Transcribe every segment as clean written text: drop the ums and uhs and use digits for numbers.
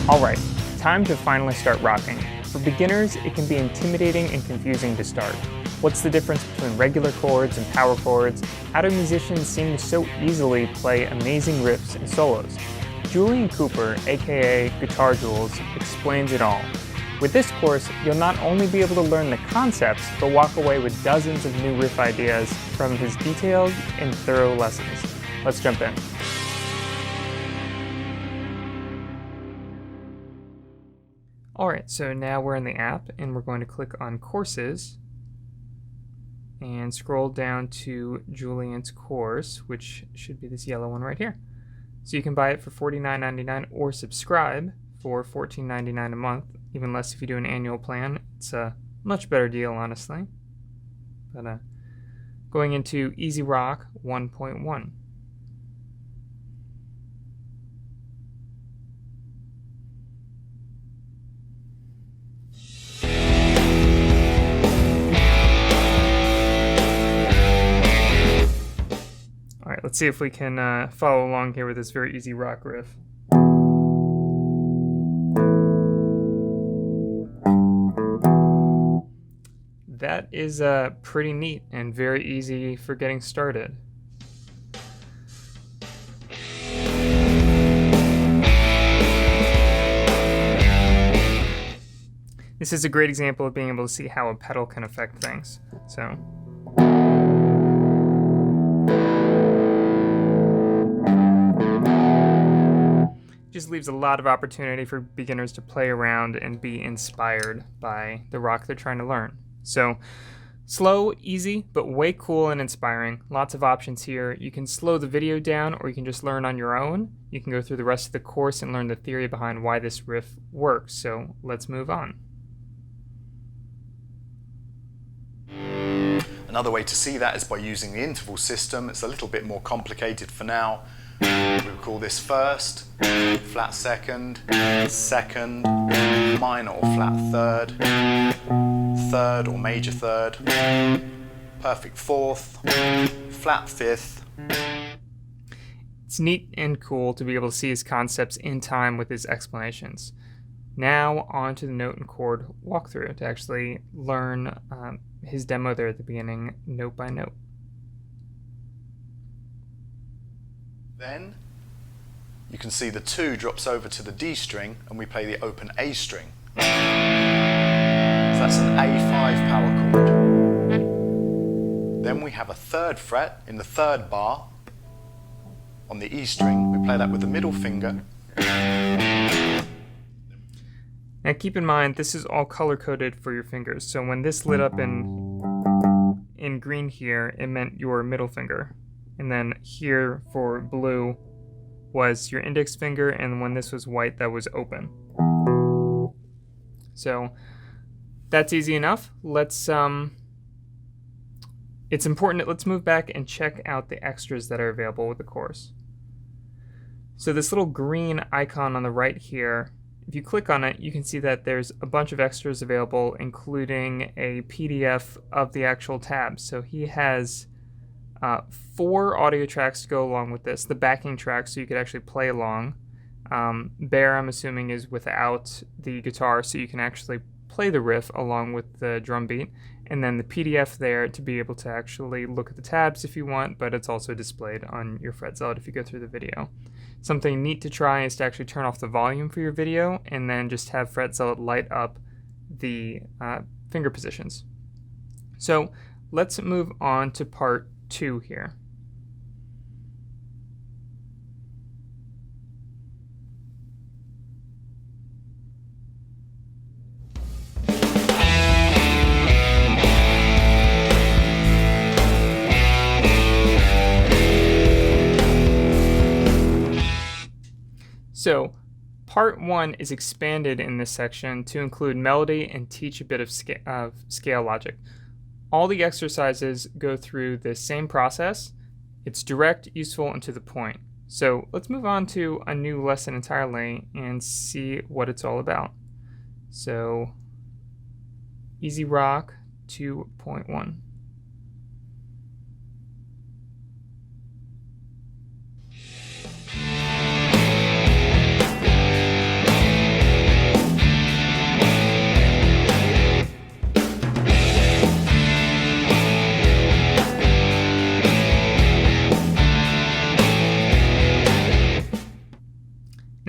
Alright, time to finally start rocking. For beginners, it can be intimidating and confusing to start. What's the difference between regular chords and power chords? How do musicians seem to so easily play amazing riffs and solos? Julian Cooper, aka GuitarJoolz, explains it all. With this course, you'll not only be able to learn the concepts, but walk away with dozens of new riff ideas from his detailed and thorough lessons. Let's jump in. Alright, so now we're in the app and we're going to click on Courses and scroll down to Julian's course, which should be this yellow one right here. So you can buy it for $49.99 or subscribe for $14.99 a month, even less if you do an annual plan. It's a much better deal, honestly. But going into Easy Rock 1.1. Alright, let's see if we can follow along here with this very easy rock riff. That is pretty neat and very easy for getting started. This is a great example of being able to see how a pedal can affect things. So. Just leaves a lot of opportunity for beginners to play around and be inspired by the rock they're trying to learn. So slow, easy, but way cool and inspiring. Lots of options here. You can slow the video down or you can just learn on your own. You can go through the rest of the course and learn the theory behind why this riff works. So let's move on. Another way to see that is by using the interval system. It's a little bit more complicated for now. We would call this first, flat second, second, minor or flat third, third or major third, perfect fourth, flat fifth. It's neat and cool to be able to see his concepts in time with his explanations. Now on to the note and chord walkthrough to actually learn his demo there at the beginning, note by note. Then you can see the 2 drops over to the D string and we play the open A string. So that's an A5 power chord. Then we have a 3rd fret in the 3rd bar on the E string. We play that with the middle finger. Now keep in mind this is all color coded for your fingers. So when this lit up in green here, it meant your middle finger. And then here for blue was your index finger, and when this was white, that was open. So that's easy enough. Let's it's important that let's move back and check out the extras that are available with the course. So this little green icon on the right here, if you click on it, you can see that there's a bunch of extras available, including a PDF of the actual tabs. So he has 4 audio tracks to go along with this. The backing track, so you could actually play along. Bear, I'm assuming, is without the guitar, so you can actually play the riff along with the drum beat. And then the PDF there to be able to actually look at the tabs if you want, but it's also displayed on your Fret Zealot if you go through the video. Something neat to try is to actually turn off the volume for your video and then just have Fret Zealot light up the finger positions. So let's move on to part 2 here. So part 1 is expanded in this section to include melody and teach a bit of scale logic. All the exercises go through the same process. It's direct, useful, and to the point. So let's move on to a new lesson entirely and see what it's all about. So Easy Rock 2.1.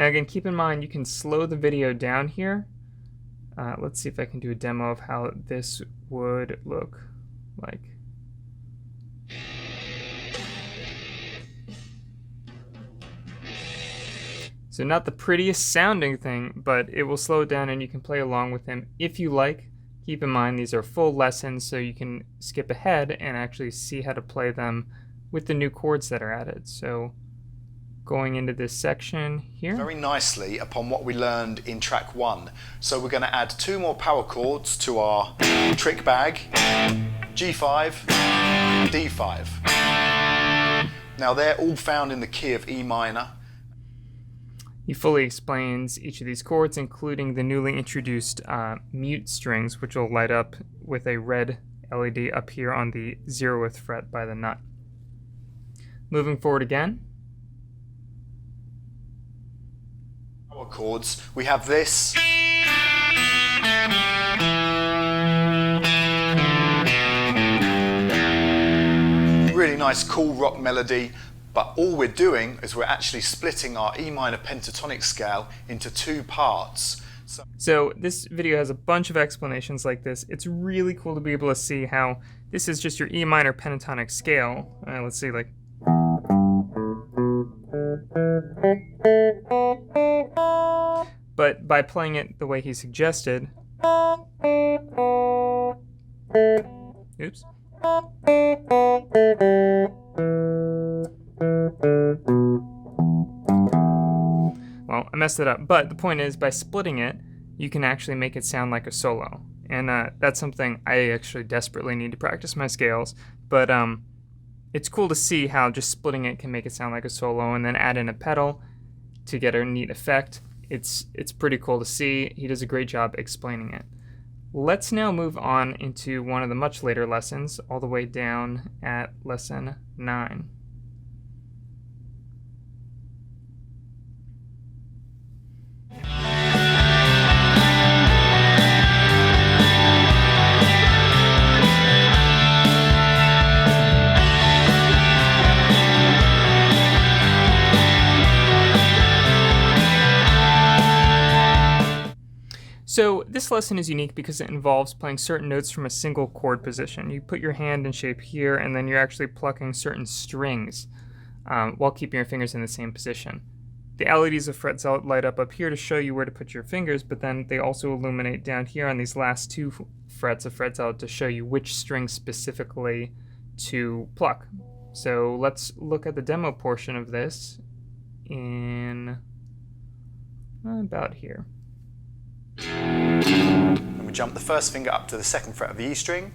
again, keep in mind you can slow the video down here. Let's see if I can do a demo of how this would look like. So not the prettiest sounding thing, but it will slow it down and you can play along with him if you like. Keep in mind these are full lessons, so you can skip ahead and actually see how to play them with the new chords that are added. So going into this section here. Very nicely upon what we learned in track 1. So we're going to add 2 more power chords to our trick bag, G5, D5. Now they're all found in the key of E minor. He fully explains each of these chords, including the newly introduced mute strings, which will light up with a red LED up here on the 0th fret by the nut. Moving forward again. Power chords, we have this. Really nice, cool rock melody. But all we're doing is we're actually splitting our E minor pentatonic scale into 2 parts. So this video has a bunch of explanations like this. It's really cool to be able to see how this is just your E minor pentatonic scale. Let's see, like. But by playing it the way he suggested. Oops. Well, I messed it up, but the point is, by splitting it, you can actually make it sound like a solo. And that's something I actually desperately need to practice my scales, but it's cool to see how just splitting it can make it sound like a solo, and then add in a pedal to get a neat effect. It's pretty cool to see. He does a great job explaining it. Let's now move on into one of the much later lessons, all the way down at lesson 9. So this lesson is unique because it involves playing certain notes from a single chord position. You put your hand in shape here, and then you're actually plucking certain strings while keeping your fingers in the same position. The LEDs of Fret Zealot light up here to show you where to put your fingers, but then they also illuminate down here on these last 2 frets of Fret Zealot to show you which string specifically to pluck. So let's look at the demo portion of this in about here. And we jump the first finger up to the 2nd fret of the E string,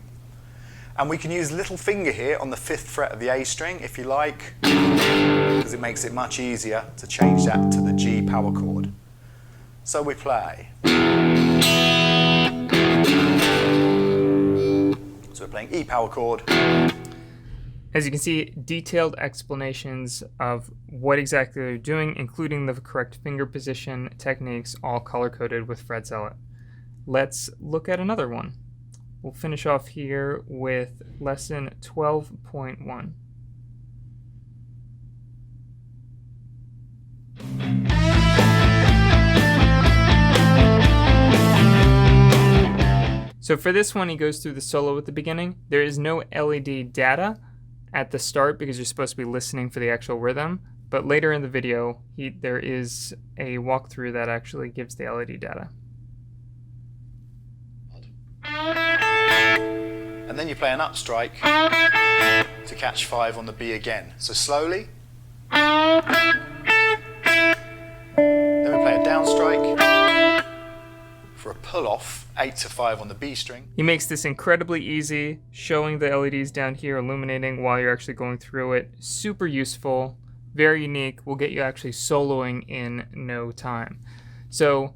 and we can use little finger here on the 5th fret of the A string if you like, because it makes it much easier to change that to the G power chord. So we play. So we're playing E power chord. As you can see, detailed explanations of what exactly they're doing, including the correct finger position techniques, all color-coded with Fret Zealot. Let's look at another one. We'll finish off here with lesson 12.1. So for this one, he goes through the solo at the beginning. There is no LED data at the start because you're supposed to be listening for the actual rhythm, but later in the video there is a walkthrough that actually gives the LED data. And then you play an up strike to catch 5 on the B again. So slowly. Then we play a down strike for a pull off, 8 to 5 on the B string. He makes this incredibly easy, showing the LEDs down here illuminating while you're actually going through it. Super useful, very unique, will get you actually soloing in no time. So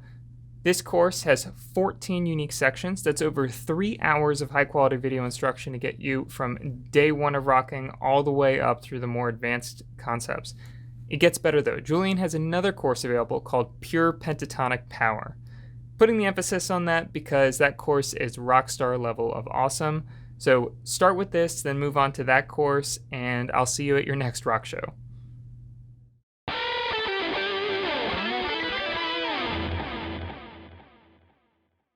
this course has 14 unique sections. That's over 3 hours of high quality video instruction to get you from day 1 of rocking all the way up through the more advanced concepts. It gets better though. Julian has another course available called Pure Pentatonic Power. Putting the emphasis on that because that course is rockstar level of awesome. So start with this, then move on to that course, and I'll see you at your next rock show.